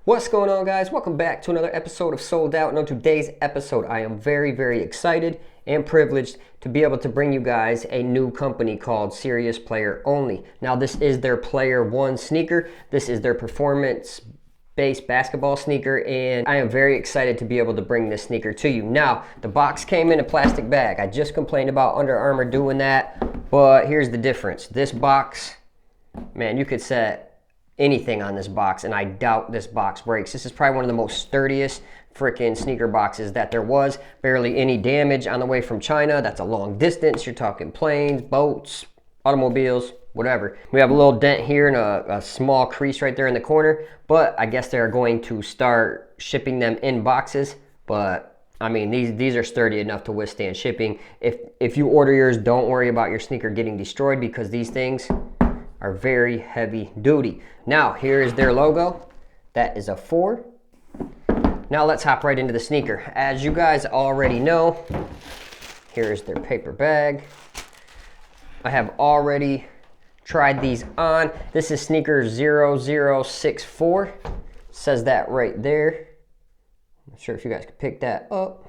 What's going on, guys? Welcome back to another episode of Sold Out. And on today's episode, I am very excited and privileged to be able to bring you guys a new company called Serious Player Only. Now, this is their Player One sneaker. This is their performance-based basketball sneaker, and I am very excited to be able to bring this sneaker to you. Now, the box came in a plastic bag. I just complained about Under Armour doing that, but here's the difference. This box, man, you could set anything on this box, and I doubt this box breaks. This is probably one of the most sturdiest freaking sneaker boxes that there was. Barely any damage on the way from China. That's a long distance. You're talking planes, boats, automobiles, whatever. We have a little dent here and a small crease right there in the corner, but I guess they're going to start shipping them in boxes. But I mean, these are sturdy enough to withstand shipping. If you order yours, don't worry about your sneaker getting destroyed, because these things are very heavy duty. Now, here is their logo. That is a 4. Now let's hop right into the sneaker. As you guys already know, here is their paper bag. I have already tried these on. This is sneaker 0064. Says that right there. Not sure if you guys can pick that up.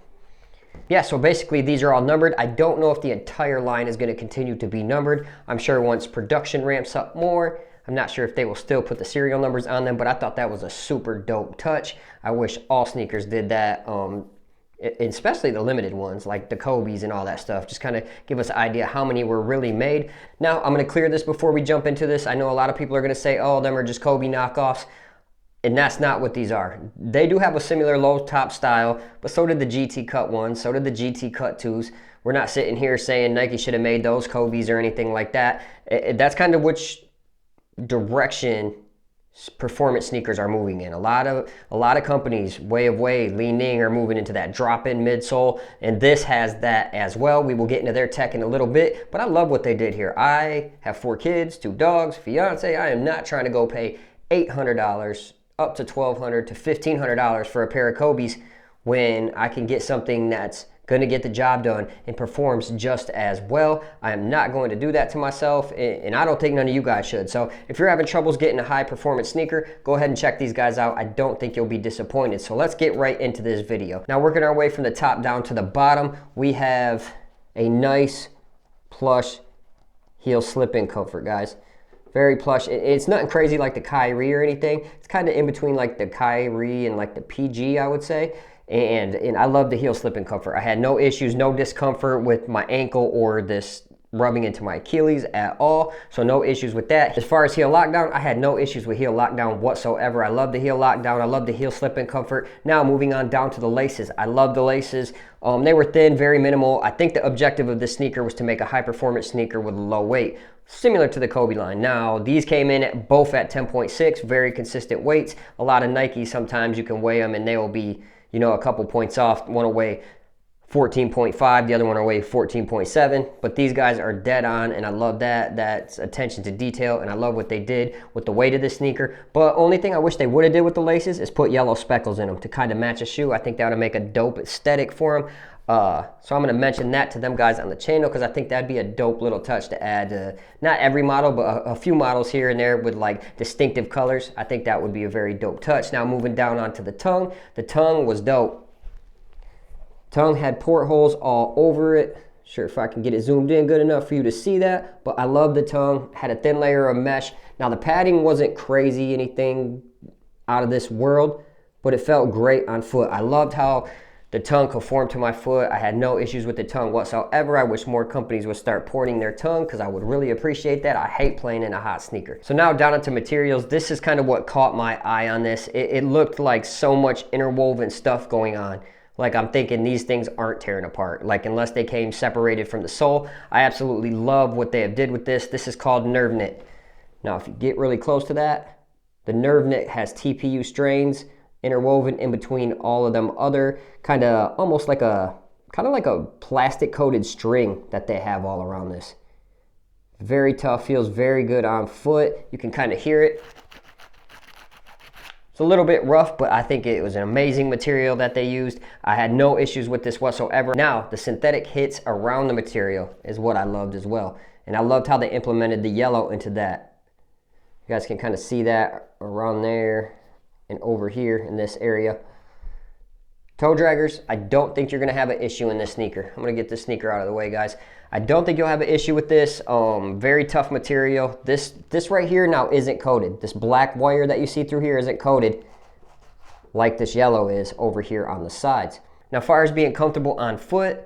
Yeah, so basically these are all numbered. I don't know if the entire line is going to continue to be numbered. I'm sure once production ramps up more, I'm not sure if they will still put the serial numbers on them, but I thought that was a super dope touch. I wish all sneakers did that, especially the limited ones like the Kobe's and all that stuff. Just kind of give us an idea how many were really made. Now, I'm going to clear this before we jump into this. I know a lot of people are going to say, oh, them are just Kobe knockoffs. And that's not what these are. They do have a similar low top style, but so did the GT Cut 1s, so did the GT Cut 2s. We're not sitting here saying Nike should have made those Kobe's or anything like that. That's kind of which direction performance sneakers are moving in. A lot of companies, Way of Way, Li Ning, are moving into that drop-in midsole, and this has that as well. We will get into their tech in a little bit, but I love what they did here. I have 4 kids, 2 dogs, fiance. I am not trying to go pay $800 up to $1,200 to $1,500 for a pair of Kobe's when I can get something that's going to get the job done and performs just as well. I am not going to do that to myself, and I don't think none of you guys should. So if you're having troubles getting a high performance sneaker, go ahead and check these guys out. I don't think you'll be disappointed. So let's get right into this video. Now, working our way from the top down to the bottom, we have a nice plush heel slip-in comfort, guys. Very plush. It's nothing crazy like the Kyrie or anything. It's kind of in between like the Kyrie and like the PG, I would say. And I love the heel slip-in comfort. I had no issues, no discomfort with my ankle or this rubbing into my Achilles at all. So no issues with that. As far as heel lockdown, I had no issues with heel lockdown whatsoever. I love the heel lockdown. I love the heel slip-in comfort. Now moving on down to the laces. I love the laces. They were thin, very minimal. I think the objective of this sneaker was to make a high-performance sneaker with low weight, similar to the Kobe line. Now, these came in both at 10.6, very consistent weights. A lot of Nikes, sometimes you can weigh them and they will be, you know, a couple points off. One will weigh 14.5, the other one will weigh 14.7, but these guys are dead on, and I love that. That's attention to detail, and I love what they did with the weight of the sneaker. But only thing I wish they would have did with the laces is put yellow speckles in them to kind of match a shoe. I think that would make a dope aesthetic for them. So I'm going to mention that to them guys on the channel, because I think that'd be a dope little touch to add to not every model, but a few models here and there with like distinctive colors. I think that would be a very dope touch. Now moving down onto the tongue. The tongue was dope. Tongue had portholes all over it. Sure if I can get it zoomed in good enough for you to see that, but I love the tongue. Had a thin layer of mesh. Now the padding wasn't crazy, anything out of this world, but it felt great on foot. I loved how the tongue conformed to my foot. I had no issues with the tongue whatsoever. I wish more companies would start porting their tongue, because I would really appreciate that. I hate playing in a hot sneaker. So now down into materials. This is kind of what caught my eye on this. It looked like so much interwoven stuff going on. Like, I'm thinking these things aren't tearing apart, like unless they came separated from the sole. I absolutely love what they have did with this. This is called nerve knit. Now, if you get really close to that, the nerve knit has TPU strains interwoven in between all of them other kind of almost like a plastic coated string that they have all around this. Very tough, feels very good on foot. You can kind of hear it. It's a little bit rough, but I think it was an amazing material that they used. I had no issues with this whatsoever. Now, the synthetic hits around the material is what I loved as well. And I loved how they implemented the yellow into that. You guys can kind of see that around there and over here in this area. Toe draggers, I don't think you're going to have an issue in this sneaker. I'm going to get this sneaker out of the way, guys. I don't think you'll have an issue with this. Very tough material. This right here now isn't coated. This black wire that you see through here isn't coated like this yellow is over here on the sides. Now, as far as being comfortable on foot,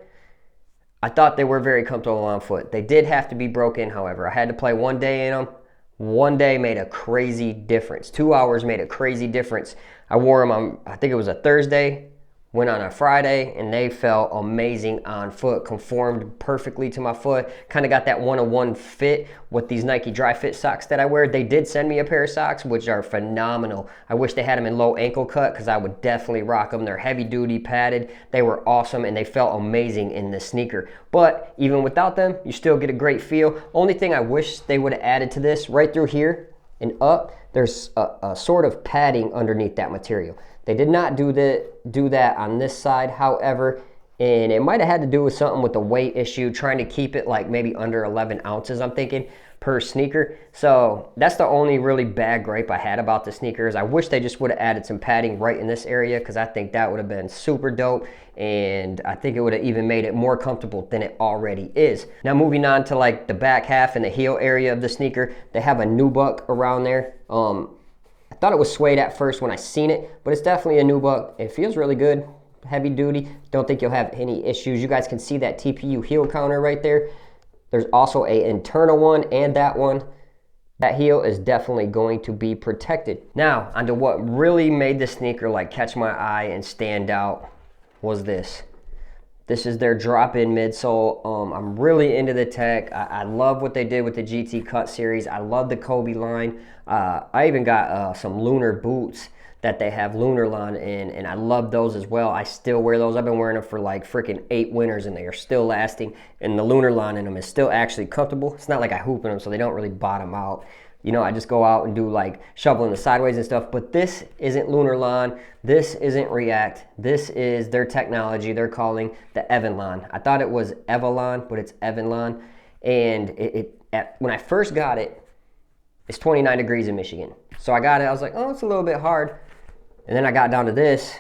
I thought they were very comfortable on foot. They did have to be broken, however. I had to play one day in them. One day made a crazy difference. 2 hours made a crazy difference. I wore them on, I think it was a Thursday, went on a Friday, and they felt amazing on foot, conformed perfectly to my foot. Kind of got that one-on-one fit with these Nike Dry Fit socks that I wear. They did send me a pair of socks, which are phenomenal. I wish they had them in low ankle cut because I would definitely rock them. They're heavy duty, padded. They were awesome, and they felt amazing in this sneaker. But even without them, you still get a great feel. Only thing I wish they would have added to this, right through here and up, there's a sort of padding underneath that material. They did not do that on this side, however, and it might have had to do with something with the weight issue, trying to keep it like maybe under 11 ounces, I'm thinking, per sneaker. So that's the only really bad gripe I had about the sneakers. I wish they just would have added some padding right in this area because I think that would have been super dope, and I think it would have even made it more comfortable than it already is. Now moving on to like the back half and the heel area of the sneaker, they have a nubuck around there. I thought it was suede at first when I seen it, but it's definitely a nubuck. It feels really good, heavy duty. Don't think you'll have any issues. You guys can see that TPU heel counter right there. There's also an internal one and that one. That heel is definitely going to be protected. Now, onto what really made the sneaker like catch my eye and stand out was this. This is their drop-in midsole. I'm really into the tech. I love what they did with the GT Cut series. I love the Kobe line. I even got some Lunar boots that they have Lunarlon in, and I love those as well. I still wear those. I've been wearing them for like freaking 8 winters, and they are still lasting. And the Lunarlon in them is still actually comfortable. It's not like I hoop in them, so they don't really bottom out. You know, I just go out and do like shoveling the sideways and stuff, but this isn't Lunarlon, this isn't React, this is their technology they're calling the Evanlon. I thought it was Evalon, but it's Evanlon, and when I first got it, it's 29 degrees in Michigan. So I got it, I was like, oh, it's a little bit hard, and then I got down to this,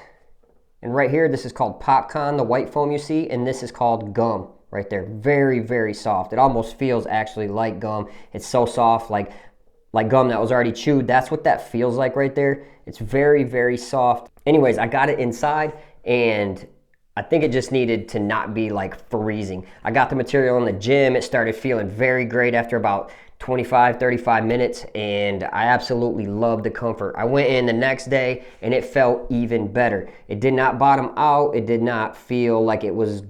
and right here, this is called Popcon, the white foam you see, and this is called gum right there. Very, very soft. It almost feels actually like gum. It's so soft, like gum that was already chewed. That's what that feels like right there. It's very, very soft. Anyways, I got it inside, and I think it just needed to not be like freezing. I got the material in the gym. It started feeling very great after about 25, 35 minutes, and I absolutely loved the comfort. I went in the next day, and it felt even better. It did not bottom out. It did not feel like it was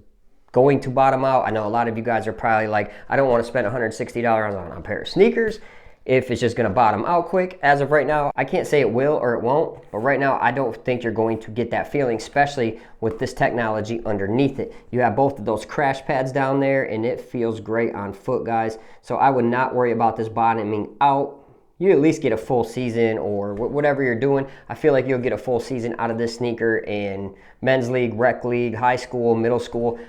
going to bottom out. I know a lot of you guys are probably like, I don't want to spend $160 on a pair of sneakers if it's just going to bottom out quick. As of right now, I can't say it will or it won't, but right now I don't think you're going to get that feeling, especially with this technology underneath it. You have both of those crash pads down there, and it feels great on foot, guys. So I would not worry about this bottoming out. You at least get a full season, or whatever you're doing. I feel like you'll get a full season out of this sneaker in men's league, rec league, high school, middle school.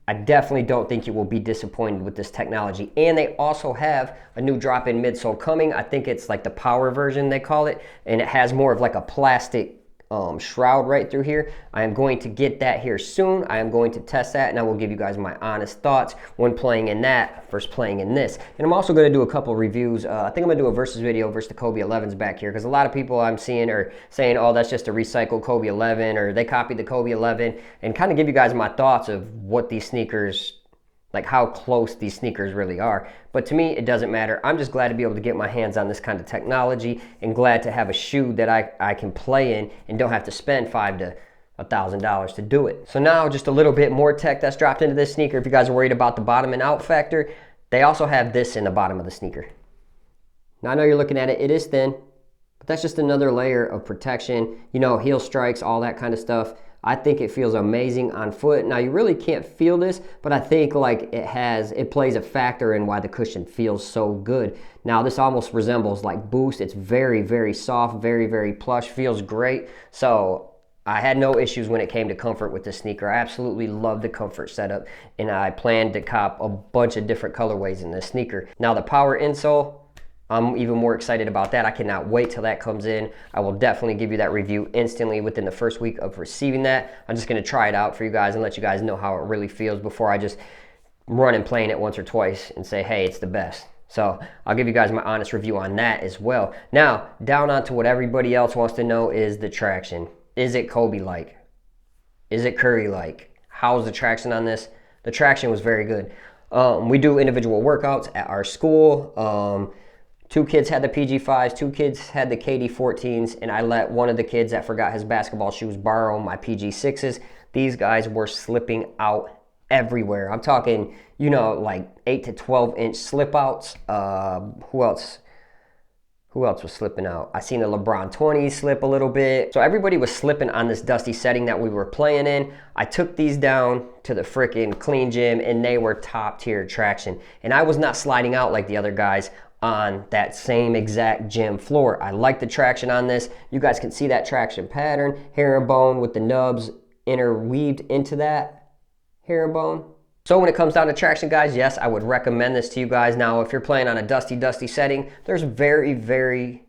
I definitely don't think you will be disappointed with this technology. And they also have a new drop-in midsole coming. I think it's like the power version, they call it. And it has more of like a plastic shroud right through here. I am going to get that here soon. I am going to test that, and I will give you guys my honest thoughts when playing in that versus playing in this. And I'm also going to do a couple reviews. I think I'm going to do a versus video versus the Kobe 11s back here, because a lot of people I'm seeing are saying, oh, that's just a recycled Kobe 11, or they copied the Kobe 11, and kind of give you guys my thoughts of what these sneakers, like how close these sneakers really are. But to me, it doesn't matter. I'm just glad to be able to get my hands on this kind of technology, and glad to have a shoe that I can play in and don't have to spend $500 to $1,000 to do it. So now just a little bit more tech that's dropped into this sneaker. If you guys are worried about the bottoming out factor, they also have this in the bottom of the sneaker. Now I know you're looking at it, it is thin, but that's just another layer of protection. You know, heel strikes, all that kind of stuff. I think it feels amazing on foot. Now you really can't feel this, but I think like it plays a factor in why the cushion feels so good. Now this almost resembles like Boost. It's very, very soft, very, very plush, feels great. So I had no issues when it came to comfort with this sneaker. I absolutely love the comfort setup, and I plan to cop a bunch of different colorways in this sneaker. Now the power insole, I'm even more excited about that. I cannot wait till that comes in. I will definitely give you that review instantly within the first week of receiving that. I'm just going to try it out for you guys and let you guys know how it really feels before I just run and playing it once or twice and say, hey, it's the best. So I'll give you guys my honest review on that as well. Now, down onto what everybody else wants to know is the traction. Is it Kobe-like? Is it Curry-like? How's the traction on this? The traction was very good. We do individual workouts at our school. 2 kids had the PG5s, 2 kids had the KD14s, and I let one of the kids that forgot his basketball shoes borrow my PG6s. These guys were slipping out everywhere. I'm talking, you know, like 8 to 12 inch slip outs. Who else was slipping out? I seen the LeBron 20s slip a little bit. So everybody was slipping on this dusty setting that we were playing in. I took these down to the freaking clean gym and they were top tier traction. And I was not sliding out like the other guys on that same exact gym floor. I like the traction on this. You guys can see that traction pattern, herringbone with the nubs interweaved into that herringbone. So when it comes down to traction, guys, yes, I would recommend this to you guys. Now, if you're playing on a dusty setting, there's very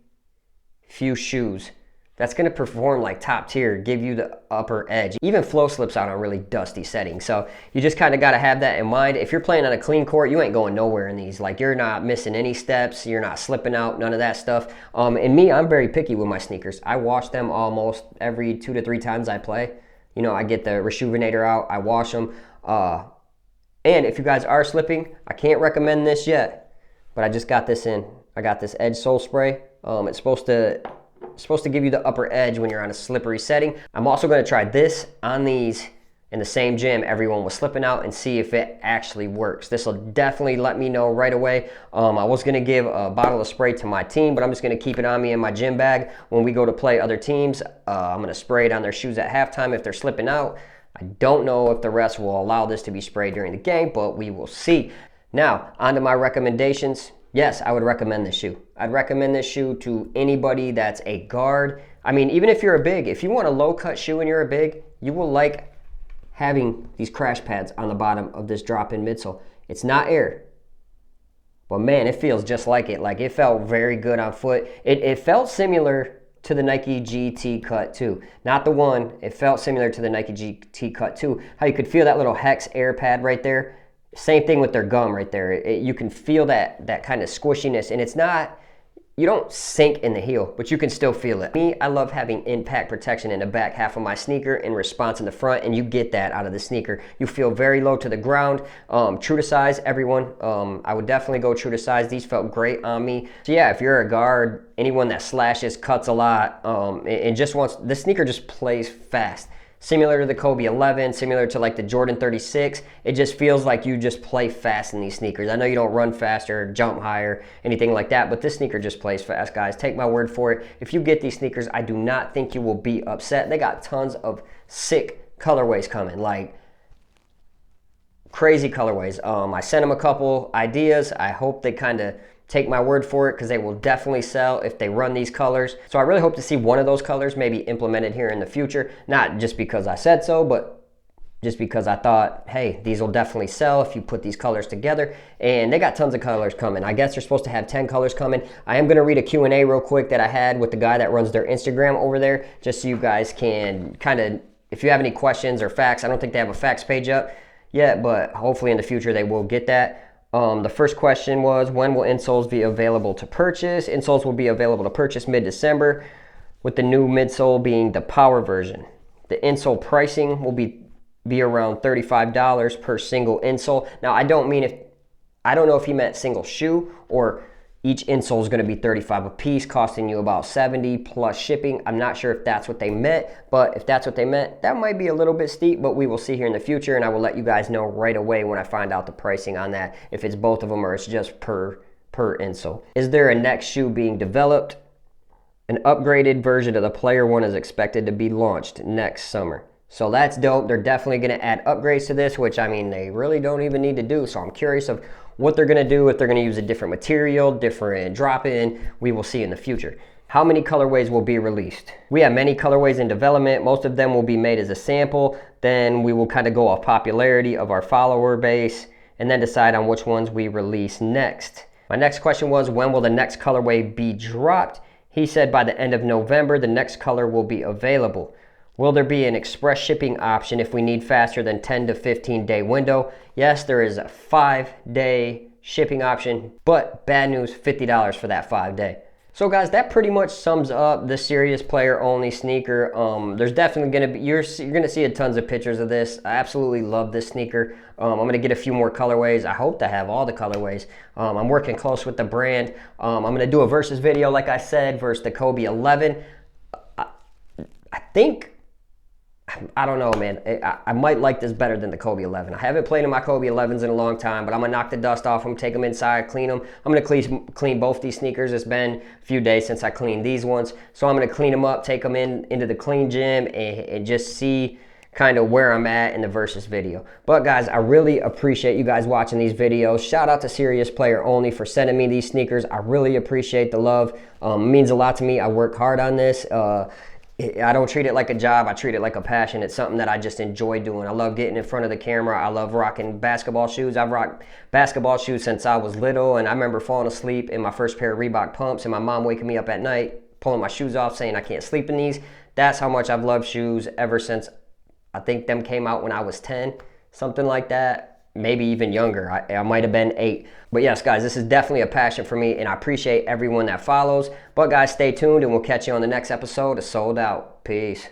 few shoes that's going to perform like top tier, give you the upper edge. Even flow slips out on really dusty settings. So you just kind of got to have that in mind. If you're playing on a clean court, you ain't going nowhere in these. Like, you're not missing any steps. You're not slipping out, none of that stuff. And me, I'm very picky with my sneakers. I wash them almost every 2 to 3 times I play. You know, I get the Rejuvenator out, I wash them. And if you guys are slipping, I can't recommend this yet, but I just got this in. I got this Edge Sole Spray. It's supposed to give you the upper edge when you're on a slippery setting. I'm also going to try this on these in the same gym everyone was slipping out and see if it actually works. This will definitely let me know right away. I was going to give a bottle of spray to my team, but I'm just going to keep it on me in my gym bag. When we go to play other teams, I'm going to spray it on their shoes at halftime if they're slipping out. I don't know if the refs will allow this to be sprayed during the game, but we will see. Now, onto my recommendations. Yes, I would recommend this shoe. I'd recommend this shoe to anybody that's a guard. I mean, even if you're a big, if you want a low-cut shoe and you're a big, you will like having these crash pads on the bottom of this drop-in midsole. It's not air, but man, it feels just like it. Like, it felt very good on foot. It felt similar to the Nike GT Cut 2. Not the one, it felt similar to the Nike GT Cut 2. How you could feel that little hex air pad right there. Same thing with their gum right there. You can feel that kind of squishiness, and it's not, you don't sink in the heel, but you can still feel it. Me, I love having impact protection in the back half of my sneaker in response in the front, and you get that out of the sneaker. You feel very low to the ground. True to size, everyone. I would definitely go true to size. These felt great on me. So yeah, if you're a guard, anyone that slashes, cuts a lot, and just wants, this sneaker just plays fast. Similar to the Kobe 11, similar to like the Jordan 36, it just feels like you just play fast in these sneakers. I know you don't run faster, jump higher, anything like that, but this sneaker just plays fast, guys. Take my word for it. If you get these sneakers, I do not think you will be upset. They got tons of sick colorways coming, like crazy colorways. I sent them a couple ideas. I hope they kind of take my word for it, because they will definitely sell if they run these colors. So I really hope to see one of those colors maybe implemented here in the future. Not just because I said so, but just because I thought, hey, these will definitely sell if you put these colors together. And they got tons of colors coming. I guess they're supposed to have 10 colors coming. I am going to read a Q&A real quick that I had with the guy that runs their Instagram over there, just so you guys can kind of, if you have any questions or facts. I don't think they have a facts page up yet, but hopefully in the future they will get that. The first question was, when will insoles be available to purchase? Insoles will be available to purchase mid-December, with the new midsole being the power version. The insole pricing will be around $35 per single insole. Now, I don't know if he meant single shoe, or each insole is going to be $35 a piece, costing you about $70 plus shipping. I'm not sure if that's what they meant, but if that's what they meant, that might be a little bit steep, but we will see here in the future, and I will let you guys know right away when I find out the pricing on that, if it's both of them or it's just per insole. Is there a next shoe being developed? An upgraded version of the Player 1 is expected to be launched next summer. So that's dope. They're definitely going to add upgrades to this, which, I mean, they really don't even need to do. So I'm curious of what they're going to do, if they're going to use a different material, different drop-in. We will see in the future. How many colorways will be released? We have many colorways in development. Most of them will be made as a sample. Then we will kind of go off popularity of our follower base and then decide on which ones we release next. My next question was, when will the next colorway be dropped? He said by the end of November, the next color will be available. Will there be an express shipping option if we need faster than 10 to 15 day window? Yes, there is a 5-day shipping option, but bad news, $50 for that 5-day. So guys, that pretty much sums up the Serious Player Only sneaker. There's definitely gonna be, you're gonna see tons of pictures of this. I absolutely love this sneaker. I'm gonna get a few more colorways. I hope to have all the colorways. I'm working close with the brand. I'm gonna do a versus video, like I said, versus the Kobe 11. I think, I don't know, man. I might like this better than the Kobe 11. I haven't played in my Kobe 11s in a long time, but I'm going to knock the dust off them, take them inside, clean them. I'm going to clean both these sneakers. It's been a few days since I cleaned these ones. So I'm going to clean them up, take them into the clean gym, and just see kind of where I'm at in the versus video. But guys, I really appreciate you guys watching these videos. Shout out to Serious Player Only for sending me these sneakers. I really appreciate the love. It means a lot to me. I work hard on this. I don't treat it like a job. I treat it like a passion. It's something that I just enjoy doing. I love getting in front of the camera. I love rocking basketball shoes. I've rocked basketball shoes since I was little, and I remember falling asleep in my first pair of Reebok pumps and my mom waking me up at night, pulling my shoes off, saying I can't sleep in these. That's how much I've loved shoes ever since I think them came out when I was 10, something like that. Maybe even younger. I might have been 8. But yes, guys, this is definitely a passion for me, and I appreciate everyone that follows. But guys, stay tuned, and we'll catch you on the next episode of Sold Out. Peace.